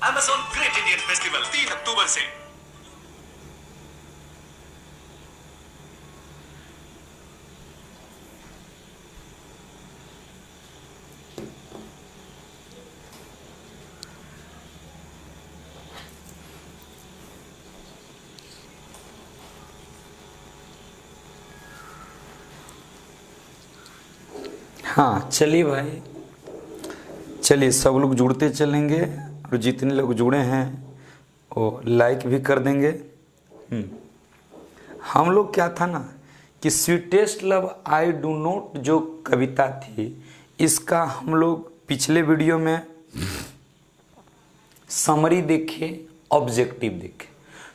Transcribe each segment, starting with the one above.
Amazon Great Indian Festival 3 अक्टूबर से। हाँ चलिए भाई, चलिए सब लोग जुड़ते चलेंगे और जितने लोग जुड़े हैं वो लाइक भी कर देंगे। हम लोग क्या था ना कि sweetest love I do not जो कविता थी, इसका हम लोग पिछले वीडियो में समरी देखे, ऑब्जेक्टिव देखे,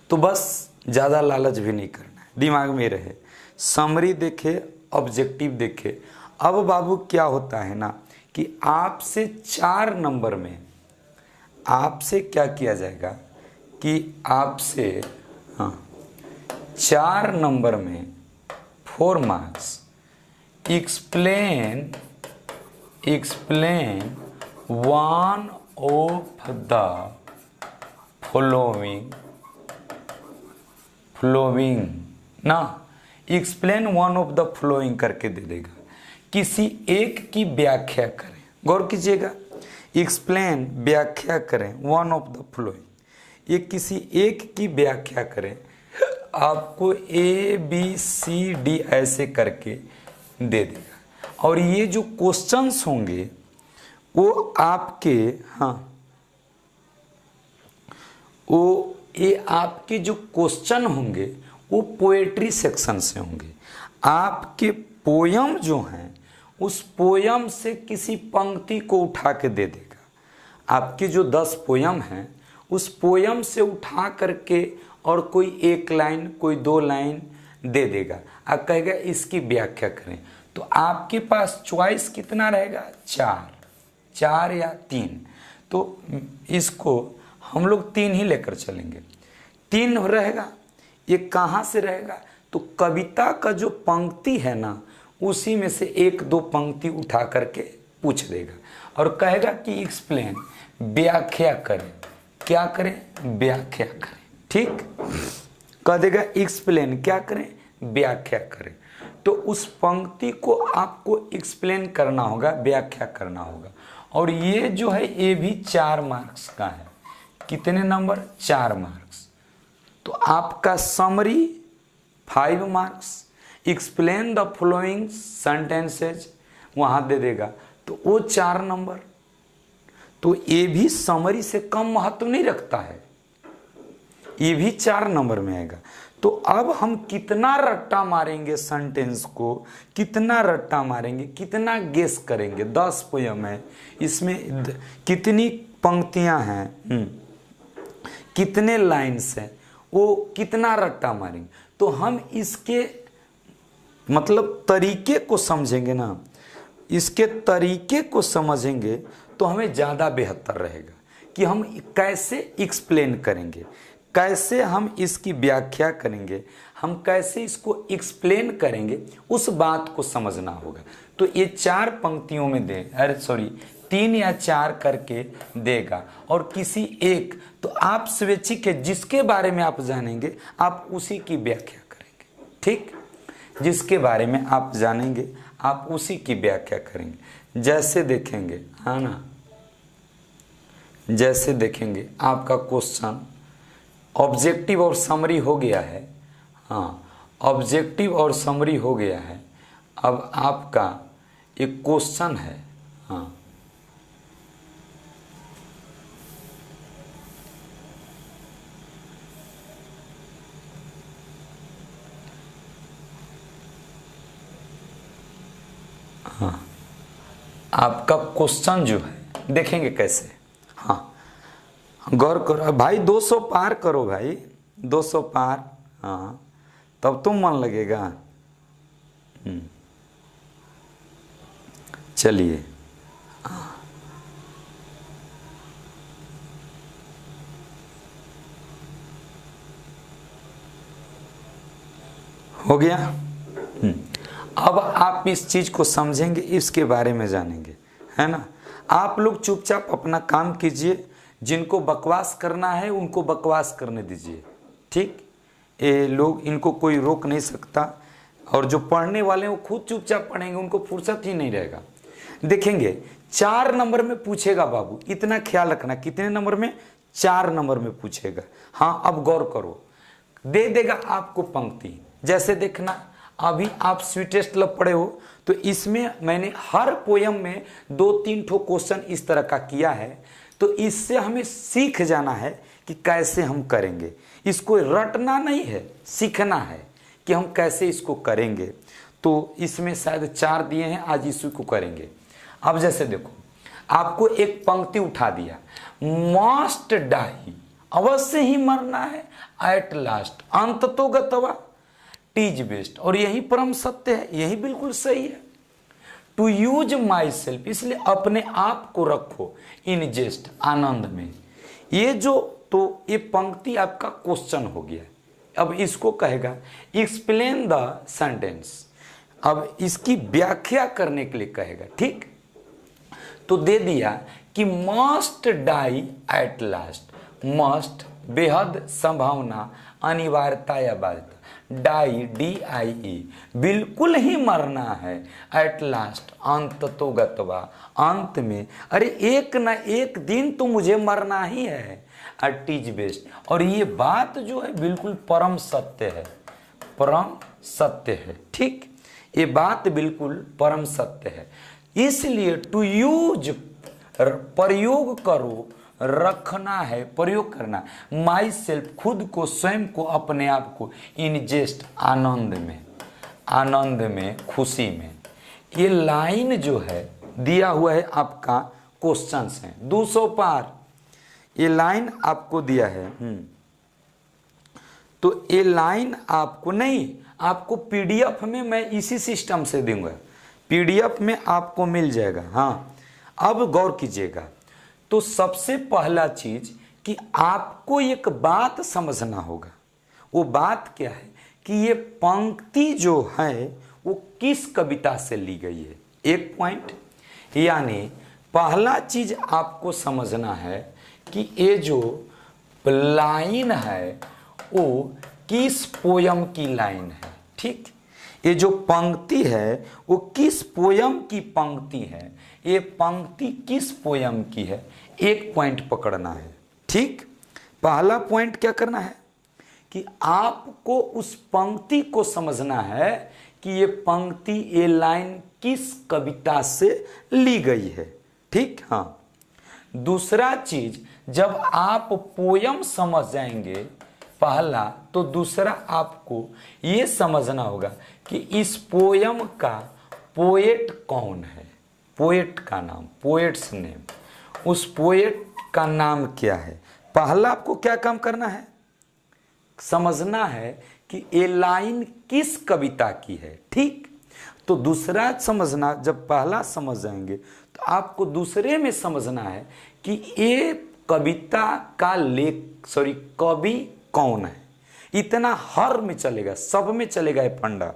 तो बस ज़्यादा लालच भी नहीं करना है, दिमाग में रहे। समरी देखे, ऑब्जेक्टिव देखे। अब बाबू क्या होता है ना कि आपसे 4 नंबर में आपसे क्या किया जाएगा कि आपसे 4 नंबर में 4 marks explain one of the following ना, explain one of the following करके दे देगा। किसी एक की व्याख्या करें, गौर कीजिएगा, एक्सप्लेन व्याख्या करें वन ऑफ द फ्लोइंग, ये किसी एक की व्याख्या करें। आपको ए बी सी डी ऐसे करके दे देगा और ये जो क्वेश्चंस होंगे वो आपके ये आपके जो क्वेश्चन होंगे वो पोएट्री सेक्शन से होंगे। आपके पोयम जो हैं उस पोयम से किसी पंक्ति को उठा के दे देगा। आपकी जो 10 पोयम हैं उस पोयम से उठा करके और कोई 1 लाइन, कोई 2 लाइन दे देगा। आप कहेगा इसकी व्याख्या करें, तो आपके पास चॉइस कितना रहेगा? 4 या 3। तो इसको हम लोग 3 ही लेकर चलेंगे। 3 रहेगा। ये कहाँ से रहेगा? तो कविता का जो पंक्ति है ना उसी में से 1-2 पंक्ति उठा करके पूछ देगा और कहेगा कि एक्सप्लेन, व्याख्या करें। क्या करें? व्याख्या करें। ठीक, कह देगा एक्सप्लेन, क्या करें? व्याख्या करें। तो उस पंक्ति को आपको एक्सप्लेन करना होगा, व्याख्या करना होगा। और ये जो है ये भी 4 मार्क्स का है। कितने नंबर? 4 मार्क्स। तो आपका summary 5 marks, explain the following sentences वहां दे देगा तो वो 4 नंबर। तो ये भी समरी से कम महत्व नहीं रखता है, ये भी 4 नंबर में आएगा। तो अब हम कितना रट्टा मारेंगे सेंटेंस को, कितना रट्टा मारेंगे, कितना गेस करेंगे। 10 पोयम है, इसमें कितनी पंक्तियां हैं, कितने लाइन्स हैं, वो कितना रट्टा मारेंगे। तो हम इसके मतलब तरीके को समझेंगे ना, इसके तरीके को समझेंगे तो हमें ज़्यादा बेहतर रहेगा कि हम कैसे एक्सप्लेन करेंगे, कैसे हम इसकी व्याख्या करेंगे, हम कैसे इसको एक्सप्लेन करेंगे, उस बात को समझना होगा। तो ये 4 पंक्तियों में 3 या 4 करके देगा और किसी एक, तो आप स्वैच्छिक है, जिसके बारे में आप जानेंगे आप उसी की व्याख्या करेंगे। ठीक, जिसके बारे में आप जानेंगे आप उसी की व्याख्या करेंगे। जैसे देखेंगे, है ना, जैसे देखेंगे आपका क्वेश्चन ऑब्जेक्टिव और समरी हो गया है। ऑब्जेक्टिव और समरी हो गया है। अब आपका एक क्वेश्चन है। आपका क्वेश्चन जो है देखेंगे कैसे। गौर करो भाई, 200 पार करो भाई, 200 पार, तब तो मन लगेगा। चलिए, हो गया। अब आप इस चीज को समझेंगे, इसके बारे में जानेंगे, है ना। आप लोग चुपचाप अपना काम कीजिए, जिनको बकवास करना है उनको बकवास करने दीजिए, ठीक। ये लोग, इनको कोई रोक नहीं सकता, और जो पढ़ने वाले हैं वो खुद चुपचाप पढ़ेंगे, उनको फुर्सत ही नहीं रहेगा। देखेंगे 4 नंबर में पूछेगा बाबू, इतना ख्याल रखना। कितने नंबर में? 4 नंबर में पूछेगा। हाँ, अब गौर करो, दे देगा आपको पंक्ति। जैसे देखना, अभी आप स्वीटेस्ट लव पढ़े हो, तो इसमें मैंने हर पोयम में 2-3 ठो क्वेश्चन इस तरह का किया है। तो इससे हमें सीख जाना है कि कैसे हम करेंगे। इसको रटना नहीं है, सीखना है कि हम कैसे इसको करेंगे। तो इसमें शायद 4 दिए हैं, आज इसी को करेंगे। अब जैसे देखो, आपको एक पंक्ति उठा दिया, मस्ट डाई, अवश्य ही मरना है, एट लास्ट, अंत तो गतवा, टीज बेस्ट, और यही परम सत्य है, यही बिल्कुल सही है। टू यूज माई सेल्फ, इसलिए अपने आप को रखो इन जेस्ट, आनंद में। ये जो, तो ये पंक्ति आपका क्वेश्चन हो गया। अब इसको कहेगा एक्सप्लेन द सेंटेंस, अब इसकी व्याख्या करने के लिए कहेगा, ठीक। तो दे दिया कि must die at last, must बेहद संभावना, अनिवार्यता या बाध्यता, डाई DIE, बिल्कुल ही मरना है, एट लास्ट, अंत तो गतवा, अंत में, अरे एक ना एक दिन तो मुझे मरना ही है, एट इज बेस्ट, और ये बात जो है बिल्कुल परम सत्य है, परम सत्य है, ठीक। ये बात बिल्कुल परम सत्य है। इसलिए टू यूज, प्रयोग करो, रखना है, प्रयोग करना, माई सेल्फ, खुद को, स्वयं को, अपने आप को, इन जेस्ट, आनंद में, आनंद में, खुशी में। ये लाइन जो है दिया हुआ है आपका क्वेश्चन है 200 पार, ये लाइन आपको दिया है। तो ये लाइन आपको नहीं, आपको PDF में मैं इसी सिस्टम से दूंगा, PDF में आपको मिल जाएगा। हाँ, अब गौर कीजिएगा। तो सबसे पहला चीज कि आपको एक बात समझना होगा। वो बात क्या है कि ये पंक्ति जो है वो किस कविता से ली गई है, एक पॉइंट। यानी पहला चीज आपको समझना है कि ये जो लाइन है वो किस पोयम की लाइन है, ठीक। ये जो पंक्ति है वो किस पोयम की पंक्ति है, ये पंक्ति किस पोयम की है, एक पॉइंट पकड़ना है, ठीक। पहला पॉइंट क्या करना है कि आपको उस पंक्ति को समझना है कि ये पंक्ति, ये लाइन किस कविता से ली गई है, ठीक। हाँ, दूसरा चीज, जब आप पोयम समझ जाएंगे पहला, तो दूसरा आपको ये समझना होगा कि इस पोयम का पोएट कौन है, पोएट का नाम, पोएट्स नेम, उस पोएट का नाम क्या है। पहला आपको क्या काम करना है, समझना है कि ये लाइन किस कविता की है, ठीक। तो दूसरा समझना, जब पहला समझ जाएंगे तो आपको दूसरे में समझना है कि ये कविता का कवि कौन है। इतना हर में चलेगा, सब में चलेगा ये फंडा,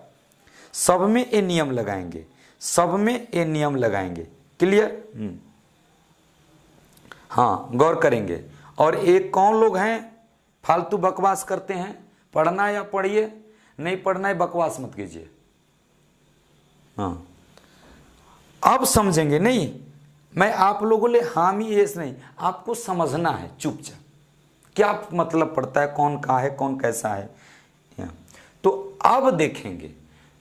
सब में ये नियम लगाएंगे, सब में ये नियम लगाएंगे, क्लियर। हाँ, गौर करेंगे। और एक कौन लोग हैं फालतू बकवास करते हैं, पढ़ना या पढ़िए, नहीं पढ़ना है बकवास मत कीजिए। हाँ, अब समझेंगे। नहीं, मैं आप लोगों ले हामी ये नहीं, आपको समझना है चुपचाप क्या मतलब पड़ता है, कौन कहाँ है, कौन कैसा है। तो अब देखेंगे,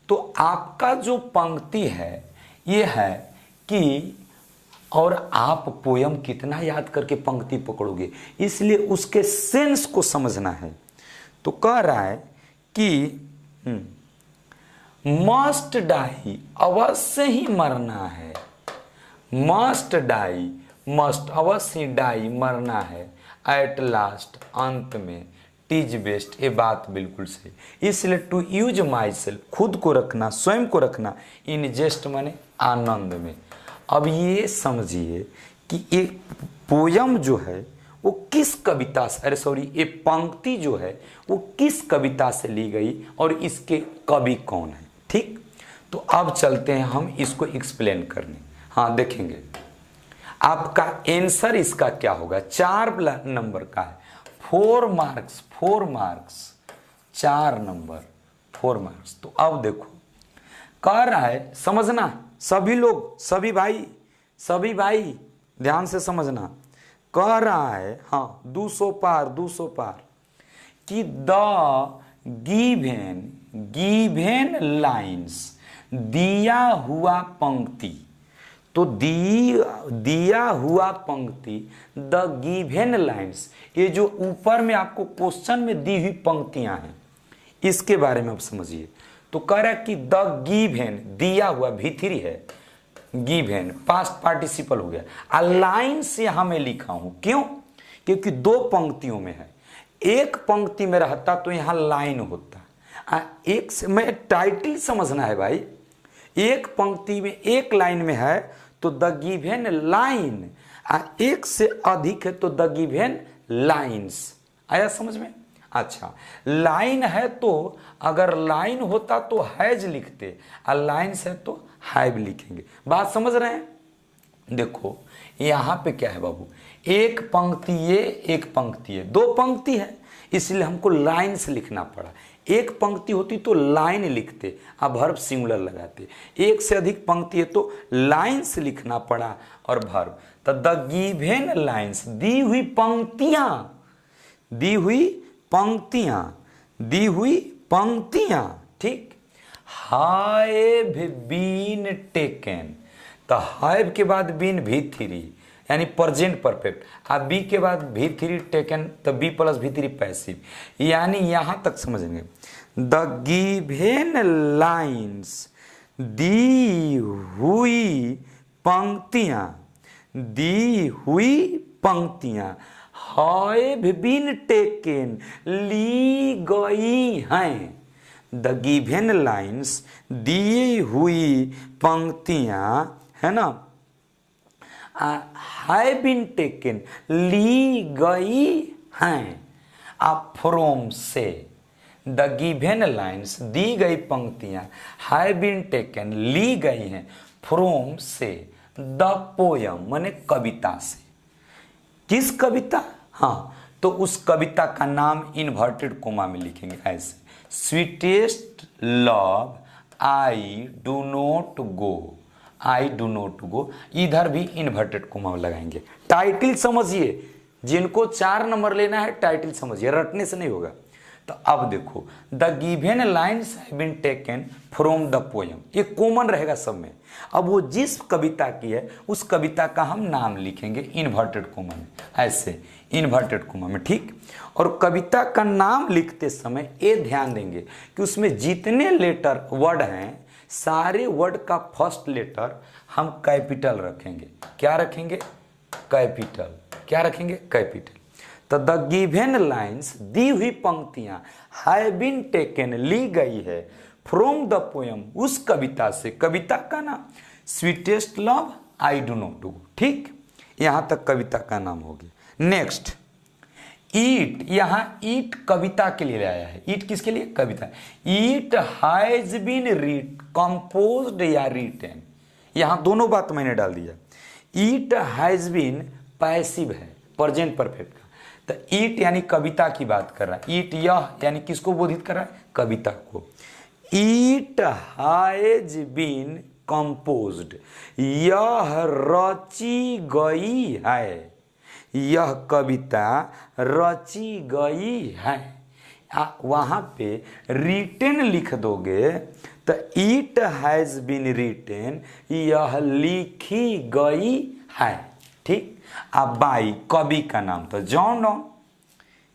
तो आपका जो पंक्ति है ये है कि, और आप पोयम कितना याद करके पंक्ति पकड़ोगे, इसलिए उसके सेंस को समझना है। तो कह रहा है कि मस्ट डाई, अवश्य ही मरना है, मस्ट डाई, मस्ट, अवश्य डाई, मरना है, एट लास्ट, अंत में, टीज बेस्ट, ये बात बिल्कुल सही। इसलिए टू यूज माई सेल्फ, खुद को रखना, स्वयं को रखना, इन जेस्ट माने आनंद में। अब ये समझिए कि ये पोयम जो है वो किस कविता से, अरे सॉरी, ये पंक्ति जो है वो किस कविता से ली गई और इसके कवि कौन है, ठीक। तो अब चलते हैं हम इसको एक्सप्लेन करने। हाँ, देखेंगे आपका आंसर इसका क्या होगा? 4 नंबर का है, 4 मार्क्स, 4 नंबर, 4 मार्क्स। तो अब देखो कह रहा है, समझना सभी लोग, सभी भाई ध्यान से समझना। कह रहा है हाँ 200 पार कि द गिवेन लाइन्स, दिया हुआ पंक्ति, तो दिया हुआ पंक्ति, द गिवेन लाइन्स, ये जो ऊपर में आपको क्वेश्चन में दी हुई पंक्तियां हैं इसके बारे में आप समझिए। तो कह रहा है कि द गिवेन, दिया हुआ V3 है, गिवेन पास्ट पार्टिसिपल हो गया, आ लाइन्स यहां मैं लिखा हूं, क्यों? क्योंकि 2 पंक्तियों में है, एक पंक्ति में रहता तो यहां लाइन होता, एक से मैं टाइटल समझना है भाई, एक पंक्ति में एक लाइन में है तो द गिवेन लाइन, एक से अधिक है तो द गिवेन लाइन्स। आया समझ में? अच्छा, लाइन है तो अगर लाइन होता तो हैज लिखते, और लाइन्स है तो हैव लिखेंगे। बात समझ रहे हैं? देखो यहां पे क्या है बाबू, एक पंक्ति ये, एक पंक्ति है, 2 पंक्ति है इसलिए हमको लाइन्स लिखना पड़ा। एक पंक्ति होती तो लाइन लिखते, अब वर्ब सिंगुलर लगाते, एक से अधिक पंक्ति है तो लाइन्स लिखना पड़ा और वर्ब। तो द गिवेन लाइन्स, दी हुई पंक्तियां, ठीक। हैव बीन टेकन, तो हैव के बाद बीन V3 यानी प्रेजेंट परफेक्ट, अब बी के बाद V3 टेकन, तो बी प्लस V3 पैसिव, यानी यहां तक समझेंगे। द गिवेन लाइन्स, दी हुई पंक्तियां हैव बीन टेकन, ली गई हैं। द गिवेन लाइन्स, दी हुई पंक्तियां, है ना, हैव बीन टेकन, ली गई हैं, फ्रॉम से। द गिवेन लाइन्स, दी गई पंक्तियां, हैव बीन टेकन, ली गई हैं, फ्रॉम से, द पोयम माने कविता से। किस कविता? हाँ, तो उस कविता का नाम इन्वर्टेड कोमा में लिखेंगे ऐसे, sweetest love I do not गो, इधर भी इन्वर्टेड कोमा लगाएंगे। टाइटल समझिए, जिनको 4 नंबर लेना है टाइटल समझिए, रटने से नहीं होगा। तो अब देखो, the given lines have been taken from the poem, ये कॉमन रहेगा सब में। अब वो जिस कविता की है उस कविता का हम नाम लिखेंगे इन्वर्टेड कोमा में, ऐसे इन्वर्टेड कोमा में, ठीक। और कविता का नाम लिखते समय ये ध्यान देंगे कि उसमें जितने लेटर वर्ड हैं, सारे वर्ड का फर्स्ट लेटर हम कैपिटल रखेंगे। क्या रखेंगे? कैपिटल। क्या रखेंगे? कैपिटल। तो द गिवेन लाइन्स, दी हुई पंक्तियां, हैव बीन टेकन, ली गई है, फ्रॉम द पोयम, उस कविता से। कविता का नाम sweetest love I do not go, ठीक। यहां तक कविता का नाम हो गया। नेक्स्ट, ईट, यहां ईट कविता के लिए आया है। ईट किसके लिए? कविता। ईट हैज बीन कंपोज्ड या रिटन, यहां दोनों बात मैंने डाल दिया। ईट हैज बीन पैसिव है, प्रेजेंट परफेक्ट का, तो ईट यानी कविता की बात कर रहा है। ईट यह यानी किसको बोधित कर रहा है? कविता को। ईट हैज बीन कंपोज्ड, यह रची गई है, यह कविता रची गई है। वहां पे रिटेन लिख दोगे तो इट हैज बीन रिटेन, यह लिखी गई है, ठीक। अब बाई, कवि का नाम तो जॉन डॉन,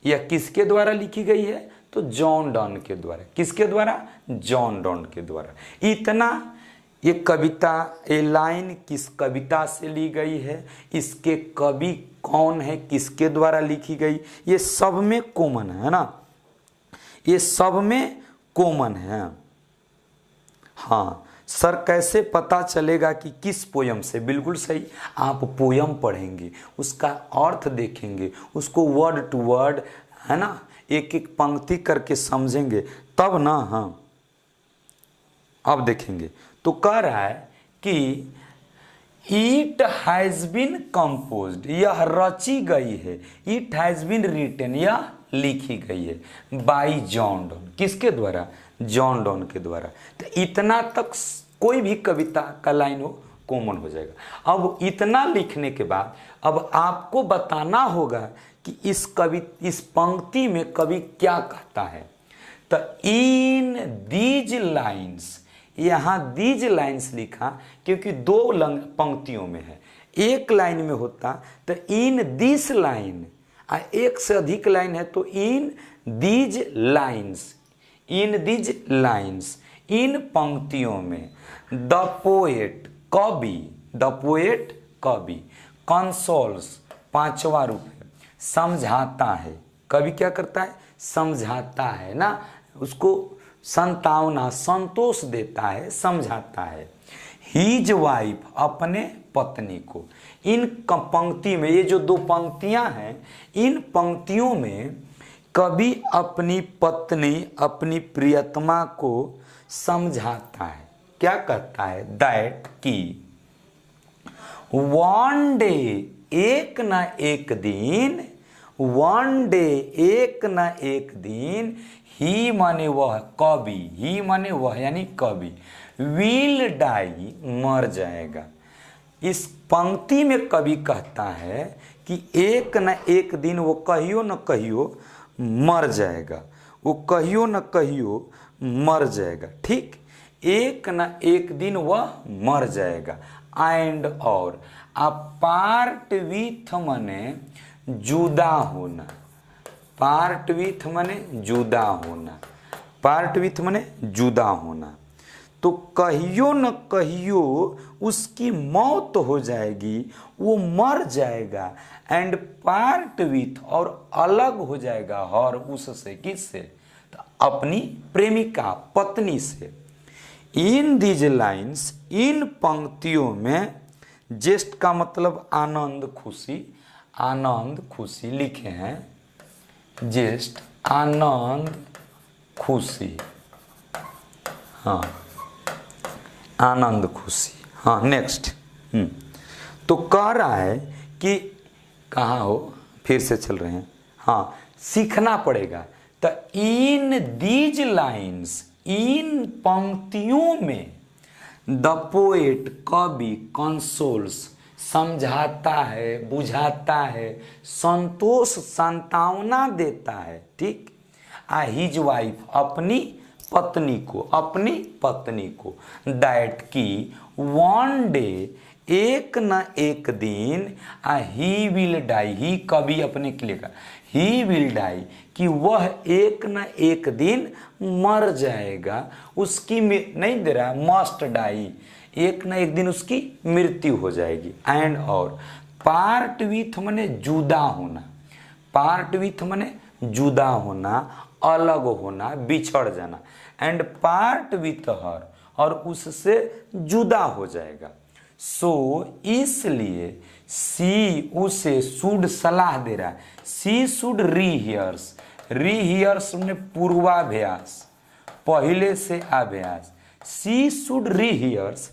यह किसके द्वारा लिखी गई है? तो जॉन डॉन के द्वारा। किसके द्वारा? जॉन डॉन के द्वारा। इतना ये कविता, ये लाइन किस कविता से ली गई है, इसके कवि कौन है, किसके द्वारा लिखी गई, ये सब में कॉमन है ना, ये सब में कॉमन है। हाँ सर, कैसे पता चलेगा कि किस पोयम से? बिल्कुल सही, आप पोयम पढ़ेंगे, उसका अर्थ देखेंगे, उसको वर्ड टू वर्ड, है ना, एक एक पंक्ति करके समझेंगे तब ना। हाँ अब देखेंगे, तो कह रहा है कि इट हैज बीन कंपोज्ड, यह रची गई है। इट हैज बीन रिटन, यह लिखी गई है। बाई जॉन डॉन, किसके द्वारा? जॉन डॉन के द्वारा। तो इतना तक कोई भी कविता का लाइन हो कॉमन हो जाएगा। अब इतना लिखने के बाद अब आपको बताना होगा कि इस पंक्ति में कवि क्या कहता है। तो इन दीज लाइन्स, यहाँ दीज लाइन्स लिखा क्योंकि दो पंक्तियों में है। एक लाइन में होता तो इन दिस लाइन, एक से अधिक लाइन है तो in these lines, in these lines, इन पंक्तियों में। द पोएट कवि, द पोएट कवि, कंसोल्स पांचवा रूप है, समझाता है। कवि क्या करता है? समझाता है ना, उसको संतावना, संतोष देता है, समझाता है। हीज वाइफ, अपने पत्नी को। इन पंक्ति में, ये जो दो पंक्तियां हैं, इन पंक्तियों में कवि अपनी पत्नी, अपनी प्रियतमा को समझाता है। क्या कहता है? दैट की वन डे, एक न एक दिन, वन डे, एक न एक दिन, ही माने वह, कवि, ही माने वह यानी कवि, विल डाई, मर जाएगा। इस पंक्ति में कवि कहता है कि एक न एक दिन वो कहियो न कहियो मर जाएगा, वो कहियो न कहियो मर जाएगा। ठीक, एक न एक दिन वह मर जाएगा। एंड और, पार्ट विथ मने जुदा होना, पार्ट विथ मने जुदा होना, पार्ट विथ मने जुदा होना। तो कहियो न कहियो उसकी मौत हो जाएगी, वो मर जाएगा। एंड पार्ट विथ, और अलग हो जाएगा, हर, उससे, किससे? तो अपनी प्रेमिका, पत्नी से। इन दीज लाइन्स, इन पंक्तियों में, जेस्ट का मतलब आनंद, खुशी, आनंद खुशी लिखे हैं। जेस्ट आनंद खुशी, हाँ, आनंद खुशी। हाँ, नेक्स्ट। तो कह रहा है कि कहाँ हो, फिर से चल रहे हैं। हाँ, सीखना पड़ेगा। तो इन दीज लाइन्स, इन पंक्तियों में, द पोएट कवि कंसोल्स, समझाता है, बुझाता है, संतोष, संतावना देता है। ठीक, हिज वाइफ, अपनी पत्नी को, अपनी पत्नी को। दैट की वन डे, एक न एक दिन, ही विल डाई, ही कवि अपने के लिए का, ही विल डाई, कि वह एक न एक दिन मर जाएगा। उसकी नहीं दे रहा, मस्ट डाई, एक न एक दिन उसकी मृत्यु हो जाएगी। एंड और, पार्ट विथ मने जुदा होना, पार्ट विथ मने जुदा होना, अलग होना, बिछड़ जाना। एंड पार्ट विथ हर, और उससे जुदा हो जाएगा। सो इसलिए सी उसे, शुड सलाह दे रहा है, सी शुड रीहियर्स, रीहियर्स में पूर्वाभ्यास, पहले से अभ्यास। सी शुड रीहियर्स,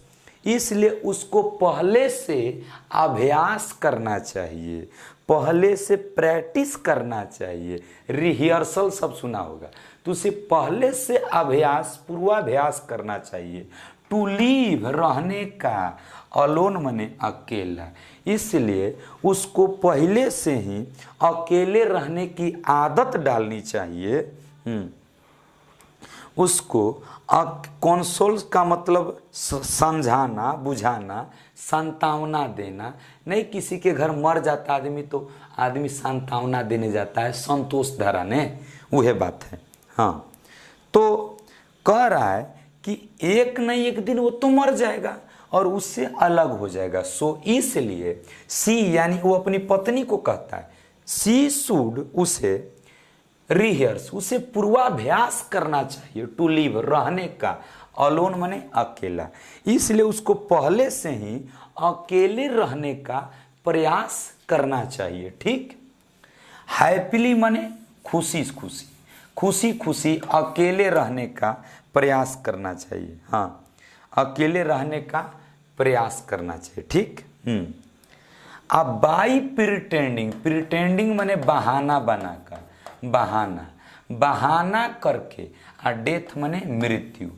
इसलिए उसको पहले से अभ्यास करना चाहिए, पहले से प्रैक्टिस करना चाहिए। रिहर्सल सब सुना होगा, तो उसे पहले से अभ्यास, पूर्वाभ्यास करना चाहिए। टू लीव, रहने का, अलोन मने अकेला, इसलिए उसको पहले से ही अकेले रहने की आदत डालनी चाहिए। उसको कंसोल का मतलब समझाना, बुझाना, सांत्वना देना। नहीं किसी के घर मर जाता आदमी तो आदमी सांत्वना देने जाता है, संतोष धराने, वह बात है। हाँ, तो कह रहा है कि एक न एक दिन वो तो मर जाएगा और उससे अलग हो जाएगा। सो इसलिए सी यानी वो अपनी पत्नी को कहता है, सी शुड, उसे रिहर्स, उसे पूर्वाभ्यास करना चाहिए। टू लिव, रहने का, अलोन माने अकेला, इसलिए उसको पहले से ही अकेले रहने का प्रयास करना चाहिए। ठीक, हैप्पीली माने खुशी खुशी, खुशी खुशी अकेले रहने का प्रयास करना चाहिए। हाँ, अकेले रहने का प्रयास करना चाहिए। ठीक। अब बाई प्रिटेंडिंग, प्रिटेंडिंग माने बहाना बनाकर, बहाना करके, और डेथ माने मृत्यु,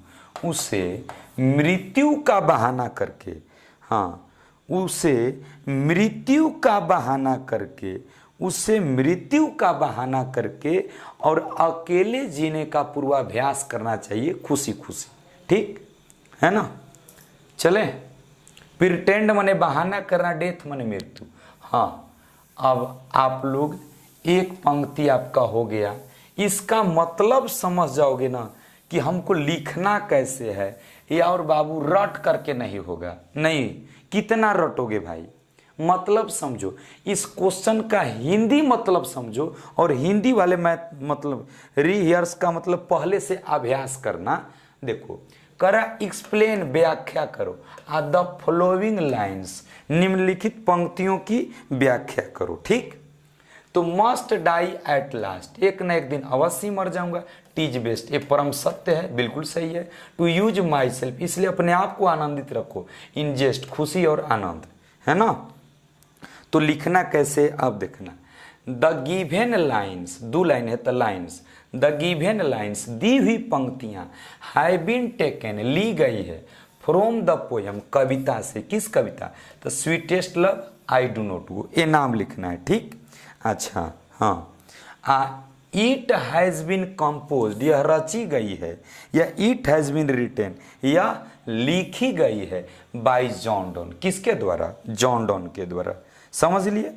उसे मृत्यु का बहाना करके, हाँ उसे मृत्यु का बहाना करके, उसे मृत्यु का बहाना करके और अकेले जीने का पूर्वाभ्यास करना चाहिए खुशी खुशी। ठीक है ना। चले, प्रिटेंड माने बहाना करना, डेथ माने मृत्यु। हाँ, अब आप लोग एक पंक्ति आपका हो गया, इसका मतलब समझ जाओगे ना कि हमको लिखना कैसे है, या और बाबू रट करके नहीं होगा। नहीं, कितना रटोगे भाई, मतलब समझो, इस क्वेश्चन का हिंदी मतलब समझो, और हिंदी वाले मतलब रिहर्स का मतलब पहले से अभ्यास करना। देखो, करा एक्सप्लेन, व्याख्या करो, द फॉलोइंग लाइन्स, निम्नलिखित पंक्तियों की व्याख्या करो। ठीक। तो मस्ट डाई एट लास्ट, एक न एक दिन अवश्य मर जाऊंगा। टीज बेस्ट, ये परम सत्य है, बिल्कुल सही है। टू यूज माई सेल्फ, इसलिए अपने आप को आनंदित रखो। इन जेस्ट, खुशी और आनंद, है ना। तो लिखना कैसे, अब देखना। द गिवेन लाइन्स, 2 लाइन है तो लाइन्स, द गिवेन लाइन्स, दी हुई पंक्तियां, हैव बीन टेकन, ली गई है, फ्रॉम द पोयम, कविता से। किस कविता, the sweetest love I do not go, ये नाम लिखना है। ठीक। अच्छा, हाँ। इट हैज बीन कंपोज्ड, यह रची गई है, या इट हैज बीन रिटेन, या लिखी गई है, बाय जॉन डॉन, किसके द्वारा, जॉन डॉन के द्वारा। समझ लिए।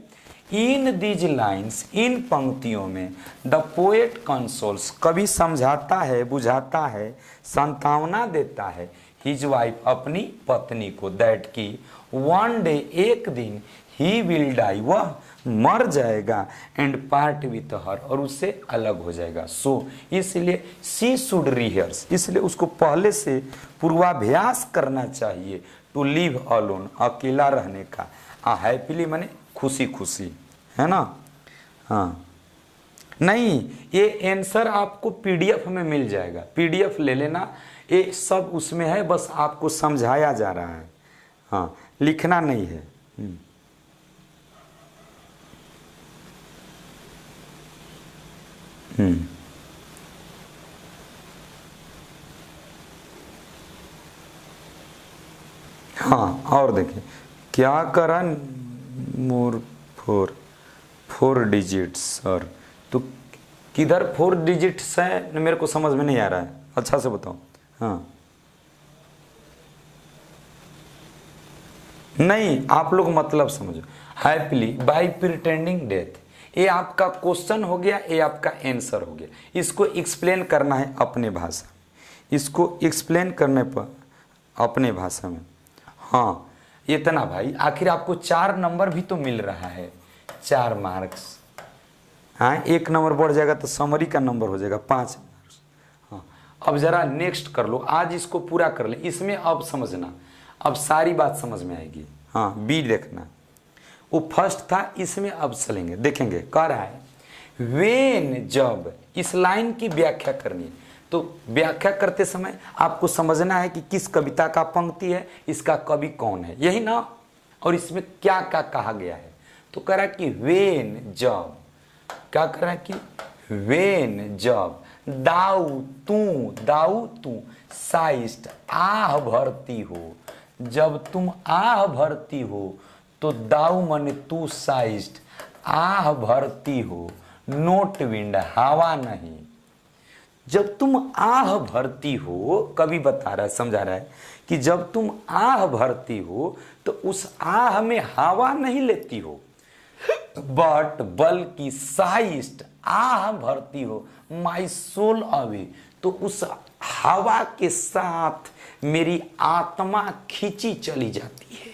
इन दीज लाइन्स, इन पंक्तियों में, द पोएट कंसोल्स, कवि समझाता है, बुझाता है, सांत्वना देता है, हिज वाइफ, अपनी पत्नी को, दैट की वन डे, एक दिन, ही विल डाई, वह मर जाएगा, एंड पार्ट विथ हर, और उससे अलग हो जाएगा। सो इसलिए शी शुड रिहर्स, इसलिए उसको पहले से पूर्वाभ्यास करना चाहिए। टू लिव अलोन, अकेला रहने का। हैप्पीली माने खुशी खुशी, है ना। हाँ, नहीं, ये आंसर आपको पीडीएफ में मिल जाएगा, पीडीएफ ले लेना, ये सब उसमें है, बस आपको समझाया जा रहा है। हाँ, लिखना नहीं है। हाँ, और देखिए क्या करा, मोर 4 डिजिट्स, सर तो किधर 4 डिजिट्स है, मेरे को समझ में नहीं आ रहा है, अच्छा से बताओ। हाँ, नहीं, आप लोग मतलब समझो। हैप्पीली बाय प्रिटेंडिंग डेथ, ये आपका क्वेश्चन हो गया, ये आपका आंसर हो गया। इसको एक्सप्लेन करना है अपने भाषा में, इसको एक्सप्लेन करने पर अपने भाषा में। हाँ, इतना भाई, आखिर आपको 4 नंबर भी तो मिल रहा है, 4 मार्क्स। हाँ, 1 नंबर बढ़ जाएगा तो समरी का नंबर हो जाएगा 5 मार्क्स। हाँ, अब जरा नेक्स्ट कर लो, आज इसको पूरा कर ले, इसमें अब समझना, अब सारी बात समझ में आएगी। हाँ, बी देखना, वो फर्स्ट था, इसमें अब चलेंगे, देखेंगे। कह रहा है वेन, जब, इस लाइन की व्याख्या करनी है। तो व्याख्या करते समय आपको समझना है कि किस कविता का पंक्ति है, इसका कवि कौन है, यही ना, और इसमें क्या क्या कहा गया है। तो कह रहा है कि वेन, जब, क्या कह रहा है कि वेन, जब, दाऊ तू साइस्ट, आह भरती हो, जब तुम आह भरती हो, तो दाऊ माने तू साइस्ट, आह भरती हो, नोट विंड, हवा नहीं। जब तुम आह भरती हो, कवि बता रहा है, समझा रहा है कि जब तुम आह भरती हो तो उस आह में हवा नहीं लेती हो, बट बल्कि साइस्ट, आह भरती हो, माई सोल अवे, तो उस हवा के साथ मेरी आत्मा खींची चली जाती है।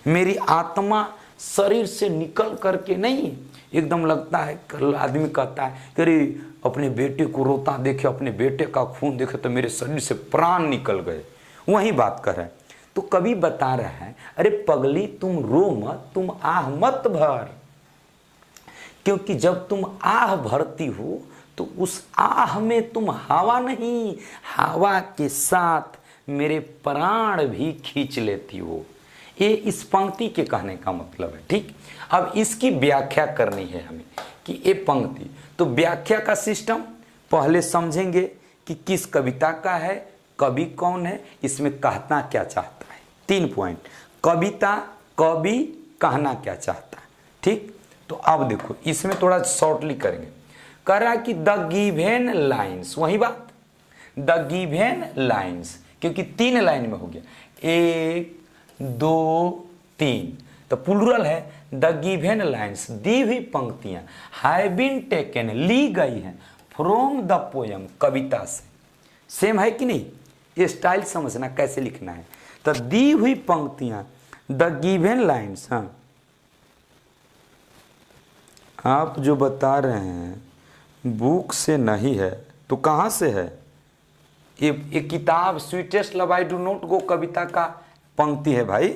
मेरी आत्मा शरीर से निकल करके नहीं, एकदम लगता है, आदमी कहता है कि अरे अपने बेटे को रोता देखे, अपने बेटे का खून देखे तो मेरे शरीर से प्राण निकल गए, वही बात कर रहा है। तो कवि बता रहा है, अरे पगली तुम रो मत, तुम आह मत भर, क्योंकि जब तुम आह भरती हो तो उस आह में तुम हवा नहीं, हवा के साथ मेरे प्राण भी खींच लेती हो। ये इस पंक्ति के कहने का मतलब है। ठीक, अब इसकी व्याख्या करनी है हमें कि ये पंक्ति, तो व्याख्या का सिस्टम पहले समझेंगे कि किस कविता का है, कवि कौन है, इसमें कहना क्या चाहता है। 3 पॉइंट, कविता, कवि, कहना क्या चाहता है। ठीक, तो अब देखो इसमें थोड़ा शॉर्टली करेंगे। कह रहा कि द गिवेन लाइन्स, वही बात, द गिवेन लाइन्स, क्योंकि 3 लाइन में हो गया, 1 2 3, तो प्लूरल है। द गिवेन लाइन्स, दी हुई पंक्तियां, हैव बीन टेकन, ली गई हैं, फ्रॉम द पोयम, कविता से। सेम है कि नहीं, ये स्टाइल समझना कैसे लिखना है। तो दी हुई पंक्तियां, द गिवेन लाइन्स, हाँ आप जो बता रहे हैं बुक से नहीं है तो कहाँ से है? ये किताब sweetest love I do not go कविता का पंक्ति है भाई।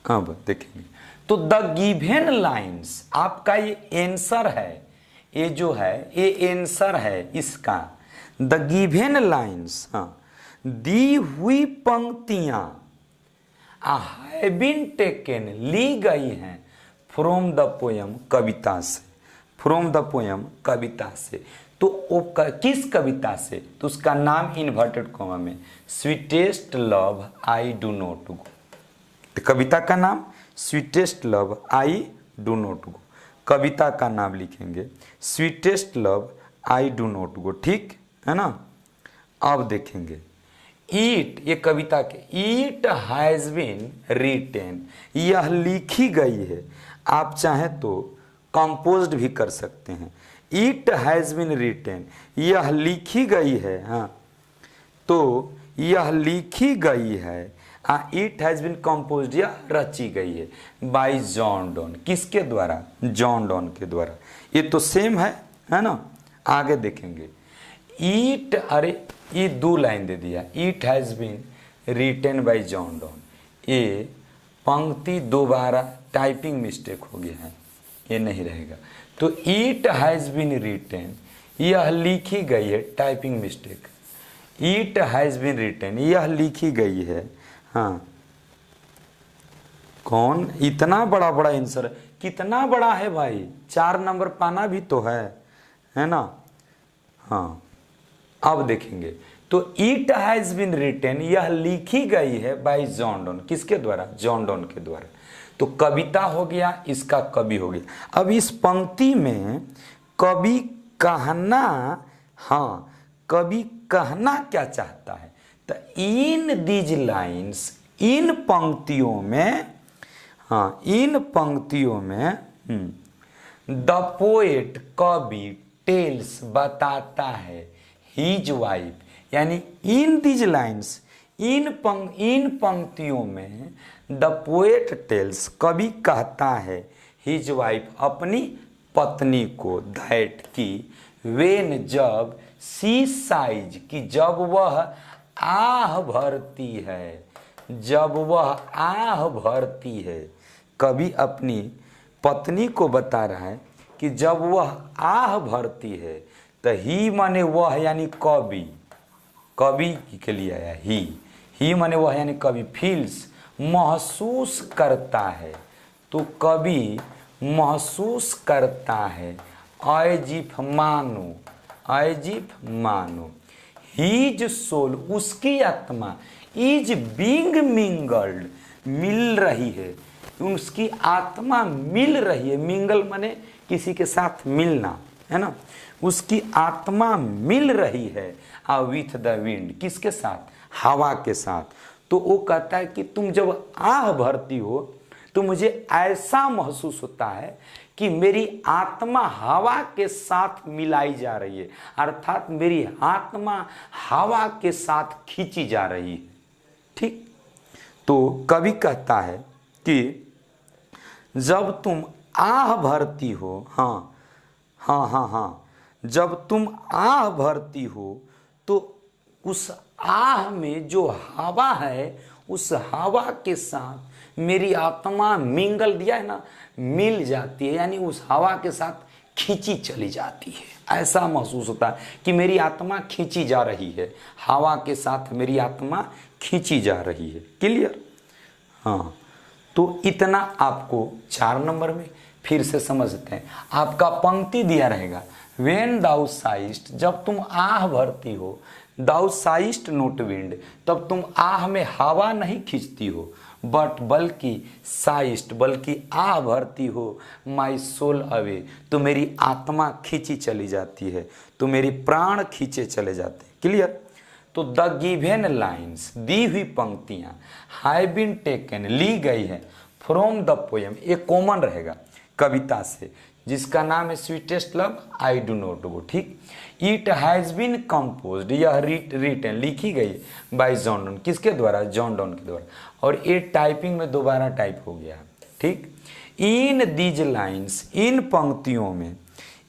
अब देखेंगे, तो द गिवेन लाइन्स आपका ये आंसर है, ये जो है ये आंसर है इसका। द गिवेन लाइन्स, हाँ, दी हुई पंक्तियां हैव बीन टेकन, ली गई हैं, फ्रॉम द पोयम, कविता से, फ्रॉम द पोयम, कविता से। तो वो किस कविता से? तो उसका नाम इन्वर्टेड कॉमा में, sweetest love I do not go. तो कविता का नाम sweetest love I do not go, कविता का नाम लिखेंगे sweetest love I do not go. ठीक है ना। अब देखेंगे ईट, ये कविता के, ईट हैज बीन रिटेन, यह लिखी गई है। आप चाहें तो कंपोज्ड भी कर सकते हैं। इट हैज बीन रिटेन, यह लिखी गई है। हाँ, तो यह लिखी गई है, इट हैज बीन कंपोज्ड, यह रची गई है बाय जॉन डॉन, किसके द्वारा? जॉन डॉन के द्वारा। ये तो सेम है ना। आगे देखेंगे ईट, अरे ये 2 लाइन दे दिया, it has been written by John Donne, ये पंक्ति दोबारा टाइपिंग मिस्टेक हो गया है, ये नहीं रहेगा। तो इट हैज बीन रिटेन, यह लिखी गई है, typing mistake, it has been written, यह लिखी गई है। हाँ, कौन? इतना बड़ा बड़ा आंसर, कितना बड़ा है भाई, 4 नंबर पाना भी तो है ना। हाँ, अब देखेंगे, तो इट हैज बीन रिटेन, यह लिखी गई है बाय जॉन डॉन, किसके द्वारा? जॉन डॉन के द्वारा। तो कविता हो गया, इसका कवि हो गया। अब इस पंक्ति में कवि कहना, हाँ, कवि कहना क्या चाहता है? तो इन दीज लाइन्स, इन पंक्तियों में, हाँ, इन पंक्तियों में द पोएट, कवि, टेल्स, बताता है, हिज वाइफ, यानी इन दीज लाइन्स, इन पंक्तियों में द पोएट टेल्स, कवि कहता है, हिज वाइफ, अपनी पत्नी को, दैट की, वेन, जब, सी साइज, की जब वह आह भरती है, जब वह आह भरती है। कवि अपनी पत्नी को बता रहा है कि जब वह आह भरती है, तो ही माने वह यानी कवि, कवि के लिए आया ही माने वह यानी कवि, फील्स, महसूस करता है। तो कवि महसूस करता है, ऐजिफ, मानो, ऐजिफ, मानो, हिज सोल, उसकी आत्मा, इज बीइंग मिंगल्ड, मिल रही है, उसकी आत्मा मिल रही है। मिंगल माने किसी के साथ मिलना, है ना। उसकी आत्मा मिल रही है विथ द विंड, किसके साथ? हवा के साथ। तो वो कहता है कि तुम जब आह भरती हो तो मुझे ऐसा महसूस होता है कि मेरी आत्मा हवा के साथ मिलाई जा रही है, अर्थात मेरी आत्मा हवा के साथ खींची जा रही है। ठीक, तो कवि कहता है कि जब तुम आह भरती हो, हाँ, जब तुम आह भरती हो तो उस आह में जो हवा है, उस हवा के साथ मेरी आत्मा मिंगल, दिया है ना, मिल जाती है, यानी उस हवा के साथ खींची चली जाती है। ऐसा महसूस होता है कि मेरी आत्मा खींची जा रही है, हवा के साथ मेरी आत्मा खींची जा रही है। क्लियर? हाँ, तो इतना आपको 4 नंबर में फिर से समझते हैं। आपका पंक्ति दिया रहेगा, वेन दाउ साइस्ट, जब तुम आह भरती हो, दाउ साइस्ट नोट विंड, तब तुम आह में हवा नहीं खींचती हो, बट बल्कि साइस्ट, बल्कि आह भरती हो, माई सोल अवे, तो मेरी आत्मा खींची चली जाती है, तो मेरी प्राण खींचे चले जाते हैं। क्लियर? तो द गिवेन लाइन्स, दी हुई पंक्तियां, हैव बीन टेकन, ली गई है, फ्रॉम द पोएम, एक कॉमन रहेगा कविता से, जिसका नाम है sweetest love I do not go. ठीक, इट हैज बीन कंपोज्ड, यह रिटन, लिखी गई बाय जॉन डॉन, किसके द्वारा? जॉन डॉन के द्वारा, और ये टाइपिंग में दोबारा टाइप हो गया। ठीक, इन दीज लाइन्स, इन पंक्तियों में,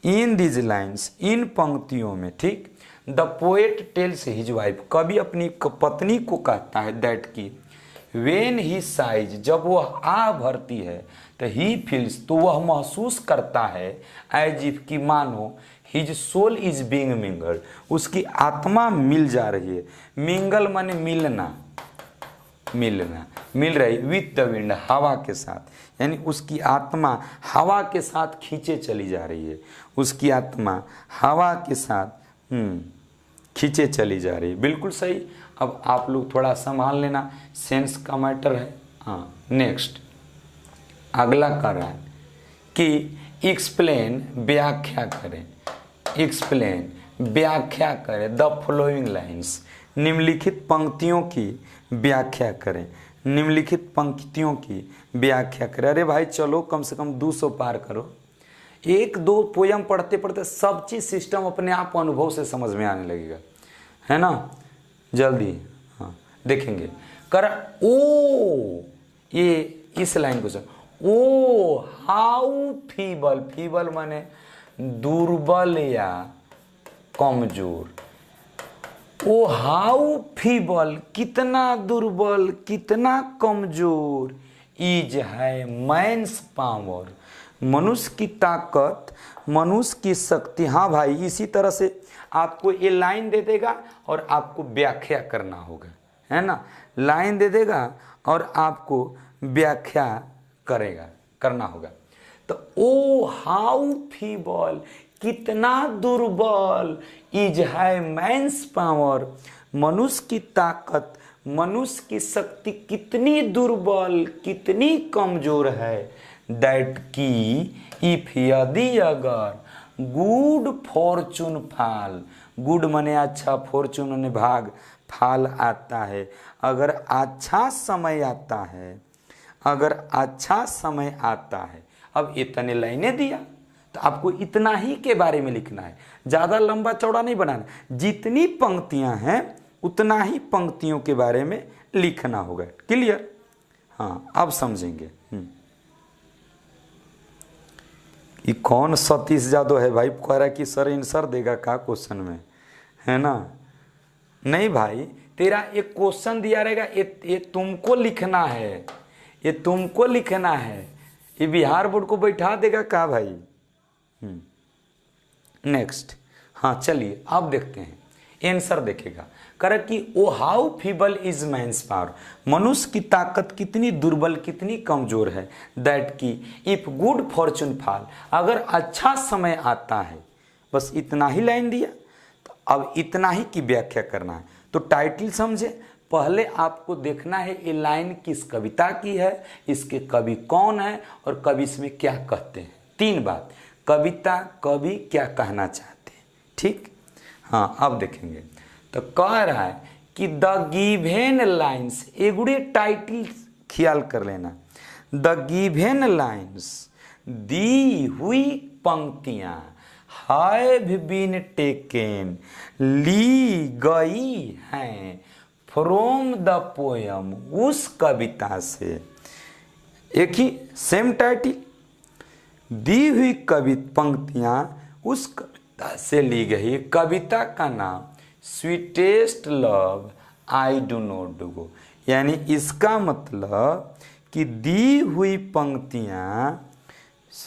इन दीज लाइन्स, इन पंक्तियों में, ठीक, the poet tales his wife, कवि अपनी पत्नी को कहता है दैट की, वेन ही साइज, जब वह आ भरती है, तो ही फील्स, तो वह महसूस करता है, एज इफ की मानो his soul is being mingled, उसकी आत्मा मिल जा रही है। मिंगल माने मिलना, मिलना, मिल रही, विथ द विंड, हवा के साथ, यानी उसकी आत्मा हवा के साथ खींचे चली जा रही है, उसकी आत्मा हवा के साथ खींचे चली जा रही है। बिल्कुल सही। अब आप लोग थोड़ा संभाल लेना, सेंस का मैटर है। हाँ, नेक्स्ट अगला कर रहा है कि एक्सप्लेन, व्याख्या करें, एक्सप्लेन, व्याख्या करें द फॉलोइंग लाइन्स, निम्नलिखित पंक्तियों की व्याख्या करें, निम्नलिखित पंक्तियों की व्याख्या करें। अरे भाई चलो, कम से कम 200 पार करो। 1-2 पोयम पढ़ते पढ़ते सब चीज़ सिस्टम अपने आप अनुभव से समझ में आने लगेगा, है ना? जल्दी हाँ देखेंगे। कर ओ, ये इस लाइन को सुन, ओ हाउ फीबल, फीबल माने दुर्बल या कमजोर, ओ हाउ फीबल, कितना दुर्बल, कितना कमजोर, इज है मैंस पावर, मनुष्य की ताकत, मनुष्य की शक्ति। हाँ भाई, इसी तरह से आपको ये लाइन दे देगा और आपको व्याख्या करना होगा, है ना? लाइन दे देगा और आपको व्याख्या करना होगा। तो ओ हाउ फीबल, कितना दुर्बल, इज है मैंस पावर, मनुष्य की ताकत, मनुष्य की शक्ति कितनी दुर्बल, कितनी कमजोर है, दैट की इफ, यदि अगर, गुड फॉर्चून फाल, गुड मने अच्छा, फॉर्चून मने भाग, फाल आता है, अगर अच्छा समय आता है, अगर अच्छा समय आता है। अब इतने लाइनें दिया तो आपको इतना ही के बारे में लिखना है, ज़्यादा लंबा चौड़ा नहीं बनाना, जितनी पंक्तियां हैं उतना ही पंक्तियों के बारे में लिखना होगा। क्लियर? हाँ, अब समझेंगे। ये कौन सतीश यादव है भाई, कह रहा कि सर आंसर देगा का क्वेश्चन में, है ना? नहीं भाई, तेरा एक क्वेश्चन दिया रहेगा, ये तुमको लिखना है, ये तुमको लिखना है, ये बिहार बोर्ड को बैठा देगा का भाई? नेक्स्ट, हाँ चलिए अब देखते हैं आंसर देखेगा। कर कि O how feeble is man's power, मनुष्य की ताकत कितनी दुर्बल, कितनी कमजोर है, दैट की इफ गुड फॉर्चून फॉल, अगर अच्छा समय आता है। बस इतना ही लाइन दिया, तो अब इतना ही की व्याख्या करना है। तो टाइटल समझे, पहले आपको देखना है ये लाइन किस कविता की है, इसके कवि कौन है और कवि इसमें क्या कहते हैं। 3 बात, कविता, कवि क्या कहना चाहते हैं। ठीक, हाँ अब देखेंगे। तो कह रहा है कि द गिवेन लाइन्स, एगुड़े टाइटल ख्याल कर लेना, द गिवेन लाइन्स, दी हुई पंक्तियां, हैव बीन टेकन, ली गई हैं, फ्रॉम द पोयम, उस कविता से। एक ही सेम टाइटल, दी हुई पंक्तियां उस कविता से ली गई। कविता का नाम sweetest love I do not गो, यानी इसका मतलब कि दी हुई पंक्तियां,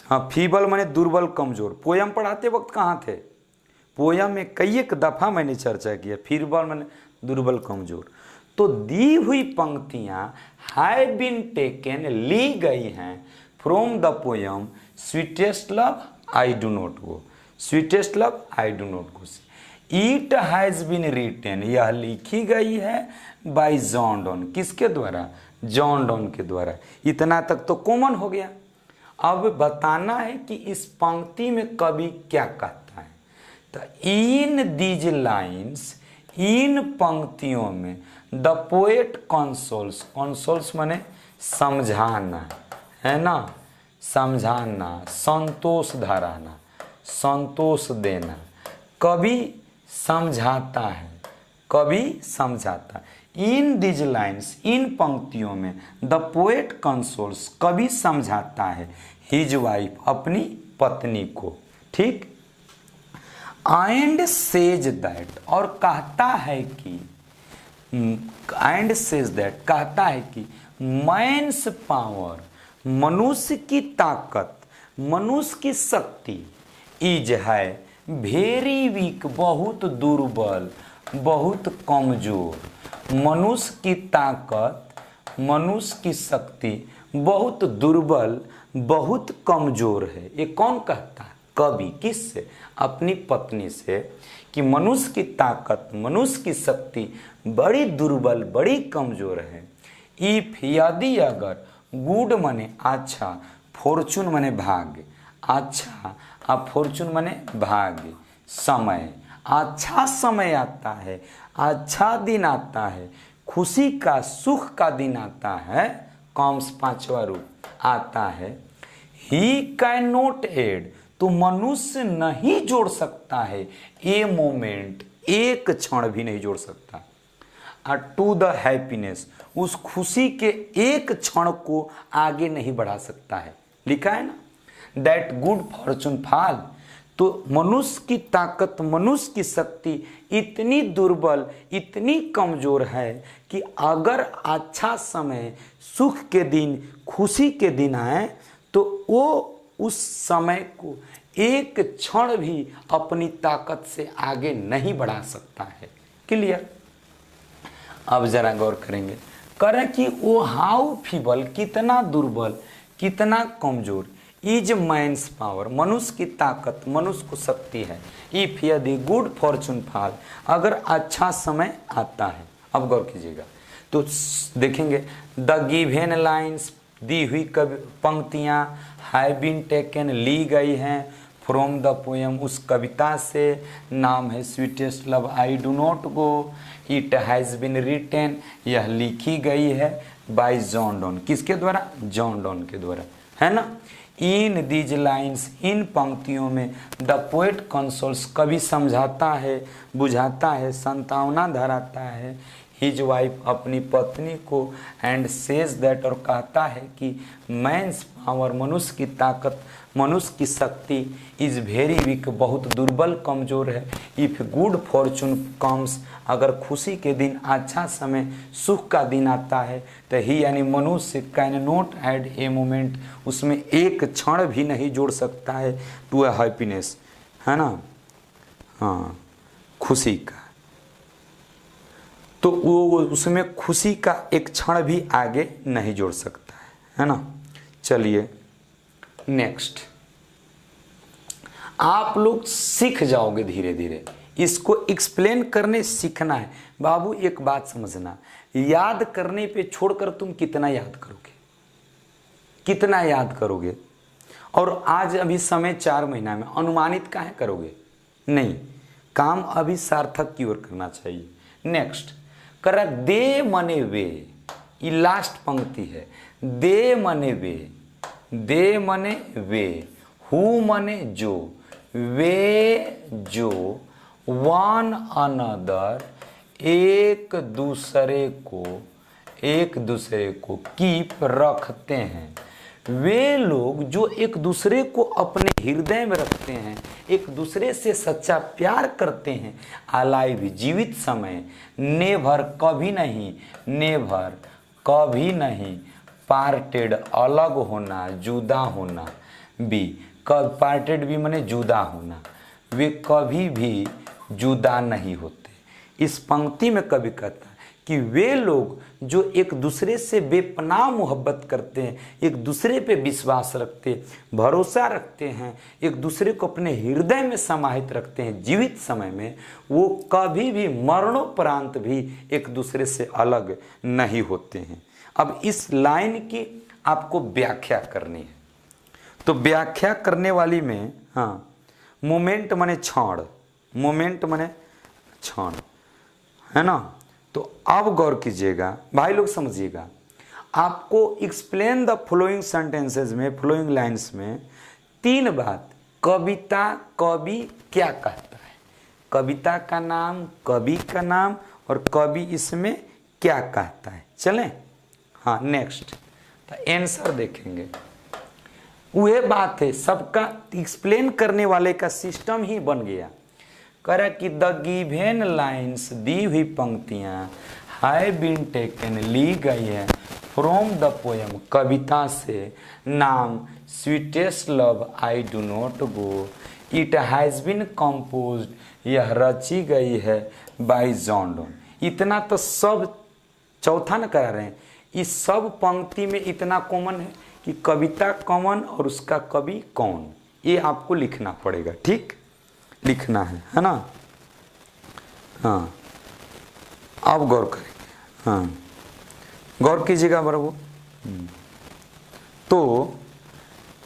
हाँ फीबल माने दुर्बल कमजोर। पोयम पढ़ाते वक्त कहाँ थे? पोयम में कई एक दफ़ा मैंने चर्चा किया, फीबल माने दुर्बल कमजोर। तो दी हुई पंक्तियां हैव बीन टेकन ली गई हैं from the poem sweetest love I do not go, sweetest love I do not गो से इट हैज बीन रिटेन, यह लिखी गई है बाय जॉन डॉन, किसके द्वारा? जॉन डॉन के द्वारा। इतना तक तो कॉमन हो गया। अब बताना है कि इस पंक्ति में कवि क्या कहता है। तो इन दीज लाइन्स, इन पंक्तियों में द पोएट कंसोल्स, कंसोल्स माने समझाना, है ना, समझाना, संतोष धराना, संतोष देना। कवि समझाता है, कवि समझाता। इन दिज लाइन्स, इन पंक्तियों में द पोएट कंसोल्स, कवि समझाता है हिज वाइफ, अपनी पत्नी को, ठीक। एंड सेज दैट, और कहता है कि, एंड सेज दैट, कहता है कि मैन्स पावर, मनुष्य की ताकत, मनुष्य की शक्ति, इज है वेरी वीक, बहुत दुर्बल, बहुत कमजोर। मनुष्य की ताकत, मनुष्य की शक्ति बहुत दुर्बल, बहुत कमजोर है। ये कौन कहता है? कवि। किससे? अपनी पत्नी से, कि मनुष्य की ताकत, मनुष्य की शक्ति बड़ी दुर्बल, बड़ी कमजोर है। इफ, यदि, अगर, गुड मने अच्छा, फॉर्चून मने भाग्य, अच्छा, अब फॉर्चून मने भाग्य, समय, अच्छा समय आता है, अच्छा दिन आता है, खुशी का, सुख का दिन आता है, कॉम्स पांचवा रूप आता है। ही कैन नॉट एड, तो मनुष्य नहीं जोड़ सकता है, ए मोमेंट, एक क्षण भी नहीं जोड़ सकता, टू द हैप्पीनेस, उस खुशी के एक क्षण को आगे नहीं बढ़ा सकता है। लिखा है ना, दैट गुड फॉर्चून फॉल। तो मनुष्य की ताकत, मनुष्य की शक्ति इतनी दुर्बल, इतनी कमजोर है कि अगर अच्छा समय, सुख के दिन, खुशी के दिन आए तो वो उस समय को एक क्षण भी अपनी ताकत से आगे नहीं बढ़ा सकता है। क्लियर? अब जरा गौर करेंगे, करें कि वो हाउ फीबल, कितना दुर्बल, कितना कमजोर, इज मैन्स पावर, मनुष्य की ताकत, मनुष्य को शक्ति है। इफ, यदि, गुड फॉर्चून फॉल, अगर अच्छा समय आता है। अब गौर कीजिएगा, तो देखेंगे द गिवेन लाइन्स, दी हुई पंक्तियां, हैव बीन टेकन, ली गई हैं फ्रॉम द पोएम, उस कविता से, नाम है sweetest love I do not go. It has been written, यह लिखी गई है बाय जॉन डॉन, किसके द्वारा? जॉन डॉन के द्वारा, है ना। इन दीज लाइन्स, इन पंक्तियों में द पोएट कंसोल्स, कवि समझाता है, बुझाता है, संतावना धराता है हिज वाइफ, अपनी पत्नी को, एंड सेज दैट, और कहता है कि मैन्स पावर, मनुष्य की ताकत, मनुष्य की शक्ति, इज वेरी वीक, बहुत दुर्बल, कमजोर है। इफ गुड फॉर्चून कम्स, अगर खुशी के दिन, अच्छा समय, सुख का दिन आता है, तो ही यानी मनुष्य can not add a moment, उसमें एक क्षण भी नहीं जोड़ सकता है, टू ए हैप्पीनेस, है ना, हाँ, खुशी का। तो वो उसमें खुशी का एक क्षण भी आगे नहीं जोड़ सकता है ना। चलिए नेक्स्ट, आप लोग सीख जाओगे धीरे धीरे, इसको एक्सप्लेन करने सीखना है। बाबू एक बात समझना, याद करने पे छोड़कर तुम कितना याद करोगे, कितना याद करोगे? और आज अभी समय 4 महीना में, अनुमानित काहे करोगे? नहीं, काम अभी सार्थक की ओर करना चाहिए। नेक्स्ट, कर दे मने वे, ये लास्ट पंक्ति है। दे मने वे, दे मने वे, हु मने जो, वे जो, वन अनदर, एक दूसरे को कीप, रखते हैं। वे लोग जो एक दूसरे को अपने हृदय में रखते हैं, एक दूसरे से सच्चा प्यार करते हैं, अलाइव, जीवित समय, नेभर, कभी नहीं, नेभर, कभी नहीं, पार्टेड, अलग होना, जुदा होना, बी, कब, पार्टेड भी माने जुदा होना, वे कभी भी जुदा नहीं होते। इस पंक्ति में कवि कहता है कि वे लोग जो एक दूसरे से बेपनाह मोहब्बत करते हैं, एक दूसरे पे विश्वास रखते, भरोसा रखते हैं, एक दूसरे को अपने हृदय में समाहित रखते हैं जीवित समय में, वो कभी भी मरणोपरांत भी एक दूसरे से अलग नहीं होते हैं। अब इस लाइन की आपको व्याख्या करनी है, तो व्याख्या करने वाली में हाँ, मोमेंट माने क्षण, मोमेंट माने क्षण, है ना। तो अब गौर कीजिएगा भाई लोग, समझिएगा, आपको एक्सप्लेन द फ्लोइंग सेंटेंसेस में, फ्लोइंग लाइंस में 3 बात, कविता, कवि क्या कहता है, कविता का नाम, कवि का नाम और कवि इसमें क्या कहता है। चलें, हाँ नेक्स्ट, तो आंसर देखेंगे। वह बात है, सबका एक्सप्लेन करने वाले का सिस्टम ही बन गया। करा कि द गिवेन लाइन्स, दी हुई पंक्तियां, हैव बीन टेकन, ली गई है, फ्रॉम द पोएम, कविता से, नाम sweetest love I do not go, it has been composed, यह रची गई है बाय जॉन डोन। इतना तो सब चौथा न करा रहे हैं, इस सब पंक्ति में इतना कॉमन है कि कविता कौन और उसका कवि कौन, ये आपको लिखना पड़ेगा, ठीक, लिखना है ना। हाँ, अब गौर करें, हाँ गौर कीजिएगा बराबर। तो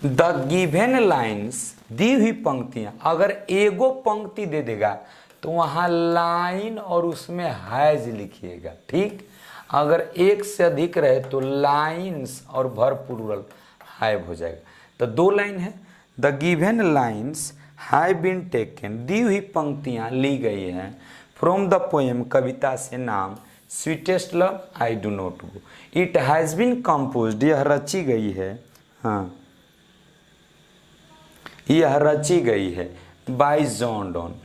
द गिवेन लाइन्स, दी हुई पंक्तियां, अगर एगो पंक्ति दे देगा तो वहां लाइन और उसमें हैज लिखिएगा, ठीक। अगर एक से अधिक रहे तो लाइन्स और भर प्लूरल हैव हो जाएगा। तो 2 लाइन है, the given lines have been taken, दी हुई पंक्तियां ली गई हैं, फ्रॉम द पोएम, कविता से, नाम sweetest love I do not go, it has been composed, यह रची गई है, हाँ यह रची गई है, बाय जॉन डोन,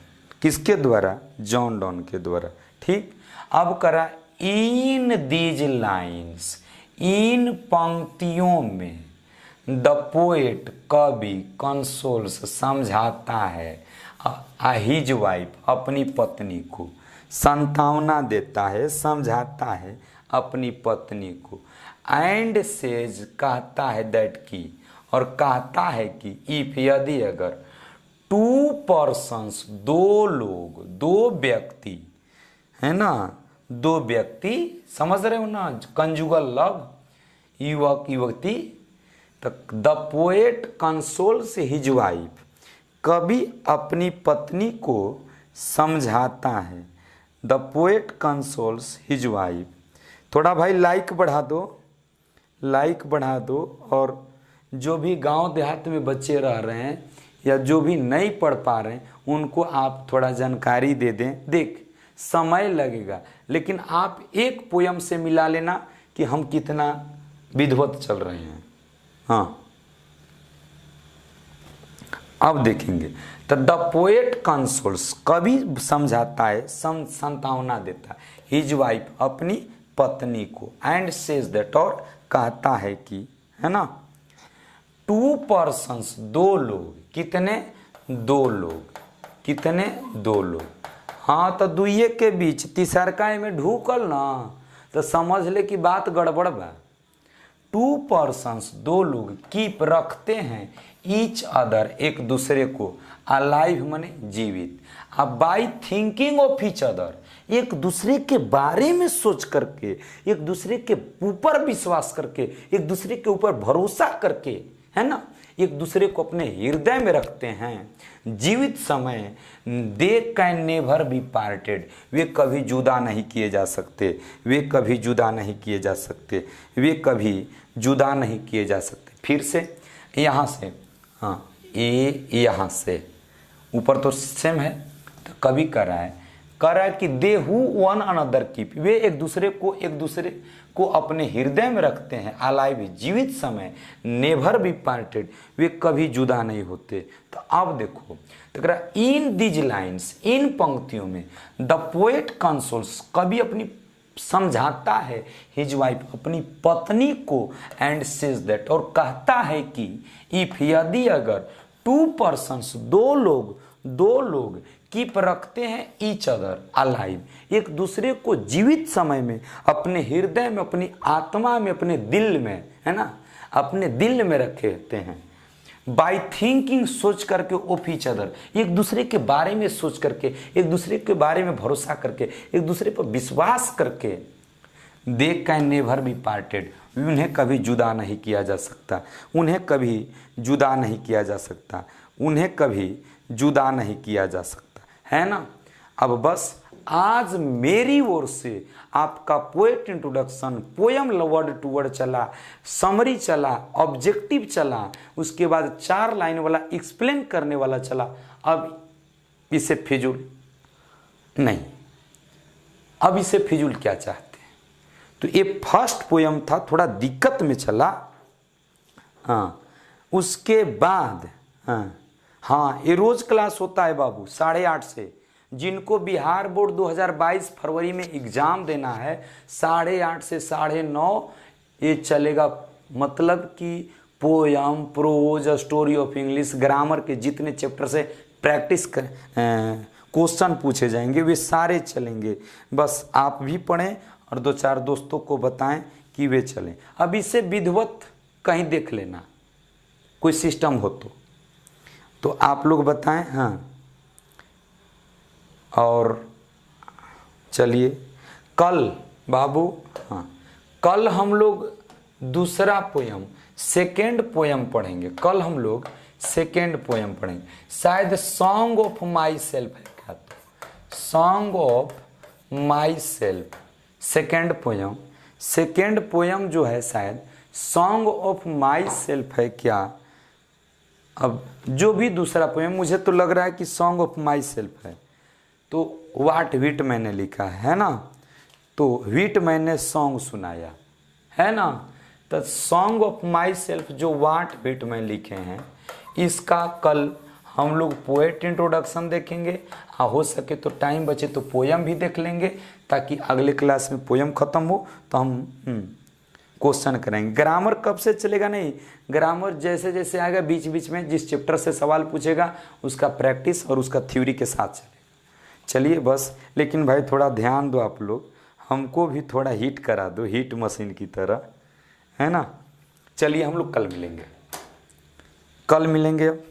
किसके द्वारा, जॉन डोन के द्वारा, ठीक। अब करा इन दीज लाइन्स, इन पंक्तियों में, द पोएट, कवि, कंसोल्स, समझाता है, हिज वाइफ, अपनी पत्नी को, सांत्वना देता है, समझाता है अपनी पत्नी को, एंड सेज, कहता है, दैट की, और कहता है कि, इफ, यदि, अगर, 2 पर्सन्स, 2 लोग, 2 व्यक्ति, है ना, 2 व्यक्ति, समझ रहे हो ना, कंजुगल लव, युवक युवती, तो the poet consoles his wife, कवि अपनी पत्नी को समझाता है, the poet consoles his wife. थोड़ा भाई लाइक बढ़ा दो, लाइक बढ़ा दो, और जो भी गांव देहात में बच्चे रह रहे हैं या जो भी नहीं पढ़ पा रहे हैं उनको आप थोड़ा जानकारी दे दें। देख, समय लगेगा, लेकिन आप एक पोयम से मिला लेना कि हम कितना विद्वत चल रहे हैं। हाँ, अब देखेंगे, तो द पोएट कंसोल्स, कवि समझाता है, सांत्वना देता है, हिज वाइफ, अपनी पत्नी को, एंड सेज दैट, और कहता है कि, है ना, 2 पर्सन्स, 2 लोग, कितने, 2 लोग, कितने, 2 लोग, हाँ, तो दुइये के बीच तीसरका में ढूकल ना, तो समझ ले कि बात गड़बड़ बा। 2 पर्सन्स, 2 लोग, कीप, रखते हैं, ईच अदर, एक दूसरे को, अलाइव माने जीवित, अब by thinking of each other, एक दूसरे के बारे में सोच करके, एक दूसरे के ऊपर विश्वास करके, एक दूसरे के ऊपर भरोसा करके, है ना, एक दूसरे को अपने हृदय में रखते हैं जीवित समय। They can never be parted, वे कभी जुदा नहीं किए जा सकते, वे कभी जुदा नहीं किए जा सकते, वे कभी जुदा नहीं किए जा सकते। फिर से यहाँ से, हाँ, ये यहाँ से ऊपर तो सेम है, तो कभी करा है कि दे हु वन अनदर कीप, वे एक दूसरे को अपने हृदय में रखते हैं, अलाइव, जीवित समय, नेवर बी पार्टेड, वे कभी जुदा नहीं होते। तो अब देखो, तो इन दीज लाइन्स, इन पंक्तियों में, द पोएट कंसोल्स, कवि अपनी समझाता है, हिज वाइफ, अपनी पत्नी को, एंड सेज दैट, और कहता है कि, इफ, यदि, अगर, 2 पर्सन्स, 2 लोग कीप रखते हैं ईच अदर अलाइव, एक दूसरे को जीवित समय में अपने हृदय में, अपनी आत्मा में, अपने दिल में, है ना, अपने दिल में रखे रहते हैं। बाई थिंकिंग, सोच करके, ऑफ ईच अदर, एक दूसरे के बारे में सोच करके, एक दूसरे के बारे में भरोसा करके, एक दूसरे पर विश्वास करके। दे कैन नेवर बी पार्टेड, उन्हें कभी जुदा नहीं किया जा सकता, उन्हें कभी जुदा नहीं किया जा सकता, उन्हें कभी जुदा नहीं किया जा सकता, है ना। अब बस आज मेरी ओर से आपका poet introduction, poem word to word चला, समरी चला, ऑब्जेक्टिव चला, उसके बाद 4 लाइन वाला एक्सप्लेन करने वाला चला। अब इसे फिजूल नहीं, अब इसे फिजूल क्या चाहते हैं। तो ये फर्स्ट पोयम था, थोड़ा दिक्कत में चला। हाँ, उसके बाद हाँ ये रोज क्लास होता है बाबू 8:30 से। जिनको बिहार बोर्ड 2022 फरवरी में एग्जाम देना है 8:30 से 9:30 ये चलेगा। मतलब कि poem, prose, story of English, grammar के जितने चैप्टर से प्रैक्टिस कर क्वेश्चन पूछे जाएंगे वे सारे चलेंगे। बस आप भी पढ़ें और 2-4 दोस्तों को बताएं कि वे चलें। अब इसे विधिवत कहीं देख लेना, कोई सिस्टम हो तो आप लोग बताएं। हाँ, और चलिए कल बाबू, हाँ कल हम लोग दूसरा पोयम, सेकेंड पोयम पढ़ेंगे। कल हम लोग सेकेंड पोयम पढ़ेंगे, शायद सॉन्ग ऑफ माई सेल्फ है क्या, तो song of my self second poem. Second poem जो है शायद सॉन्ग ऑफ माई सेल्फ है क्या। अब जो भी दूसरा पोयम, मुझे तो लग रहा है कि सॉन्ग ऑफ माई सेल्फ है। तो वाट व्हिट मैंने लिखा है ना, तो व्हिट मैंने सॉन्ग सुनाया है ना, तो सॉन्ग ऑफ माई सेल्फ जो वाट व्हिट में लिखे हैं, इसका कल हम लोग पोएट इंट्रोडक्शन देखेंगे। हो सके तो टाइम बचे तो पोयम भी देख लेंगे, ताकि अगले क्लास में पोयम खत्म हो तो हम क्वेश्चन करेंगे। ग्रामर कब से चलेगा, नहीं, ग्रामर जैसे जैसे आएगा बीच बीच में जिस चैप्टर से सवाल पूछेगा उसका प्रैक्टिस और उसका थ्योरी के साथ चलेगा। चलिए बस, लेकिन भाई थोड़ा ध्यान दो आप लोग, हमको भी थोड़ा हीट करा दो, हीट मशीन की तरह, है ना। चलिए हम लोग कल मिलेंगे, कल मिलेंगे। अब